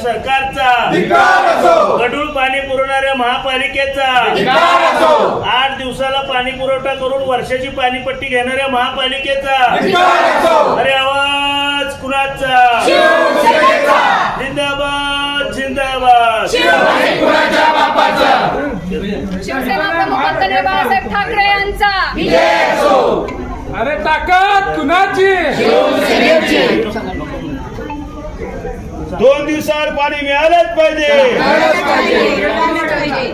सरकारचा, गढूळ पाणी पुरवणाऱ्या महापालिकेचा, 8 दिवसाला पाणी पुरवठा करून वर्षाची पाणीपट्टी घेणाऱ्या महापालिकेचा, अरे आवाज कुणाचा? जिंदाबाद जिंदाबाद. शिवसेना प्रमुख आदरणीय बाळासाहेब ठाकरे यांचा. अरे ताकद कुणाची? 2 दिवसाआड पाणी मिळालंच पाहिजे.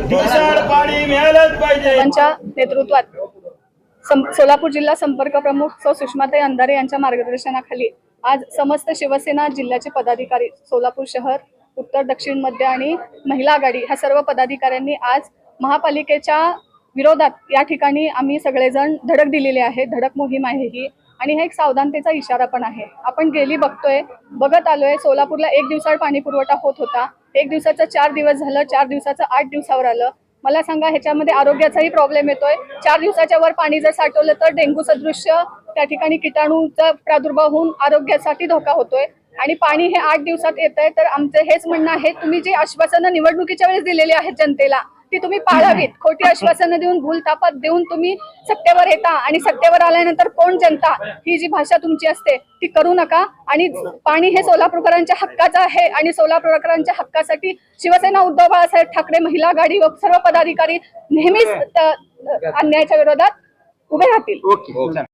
दिवसाआड पाणी मिळालंच पाहिजे. त्यांच्या नेतृत्वात सोलापूर जिल्हा संपर्क प्रमुख सौ सुषमाताई अंधारे यांच्या मार्गदर्शनाखाली आज समस्त शिवसेना जिल्ह्याचे पदाधिकारी, सोलापूर शहर, उत्तर, दक्षिण, मध्य आणि महिला आघाडी ह्या सर्व पदाधिकाऱ्यांनी आज महापालिकेच्या विरोधात या ठिकाणी आम्ही सगळेजण धडक दिलेली आहे. धडक मोहीम आहे ही, आणि हा एक सावधानतेचा इशारा पण आहे. आपण गेली बघत आलोय, सोलापूरला 1 दिवसाआड पाणी पुरवठा होत होता. 1 दिवसाचं 4 दिवस झालं, 4 दिवसाचं 8 दिवसावर आलं. मला सांगा, ह्याच्यामध्ये आरोग्याचाही प्रॉब्लेम येतोय. 4 दिवसाच्या वर पाणी जर साठवलं तर डेंग्यू सदृश्य त्या ठिकाणी किटाणूचा प्रादुर्भाव होऊन आरोग्यासाठी धोका होतोय. आणि पाणी हे 8 दिवसात येत आहे. तर आमचं हेच म्हणणं आहे, तुम्ही जी आश्वासनं निवडणुकीच्या वेळेस दिलेली आहेत जनतेला, ती तुम्ही पाळावीत. खोटी आश्वासनं देऊन, भूलथापात देऊन तुम्ही सत्तेवर येता, आणि सत्तेवर आल्यानंतर कोण जनता, ही जी भाषा तुमची असते ती करू नका. आणि पाणी हे सोलापूरकरांच्या हक्काचं आहे, आणि सोलापूरकरांच्या हक्कासाठी शिवसेना उद्धव बाळासाहेब ठाकरे महिला आघाडी व सर्व पदाधिकारी नेहमीच अन्यायाच्या विरोधात उभे राहतील.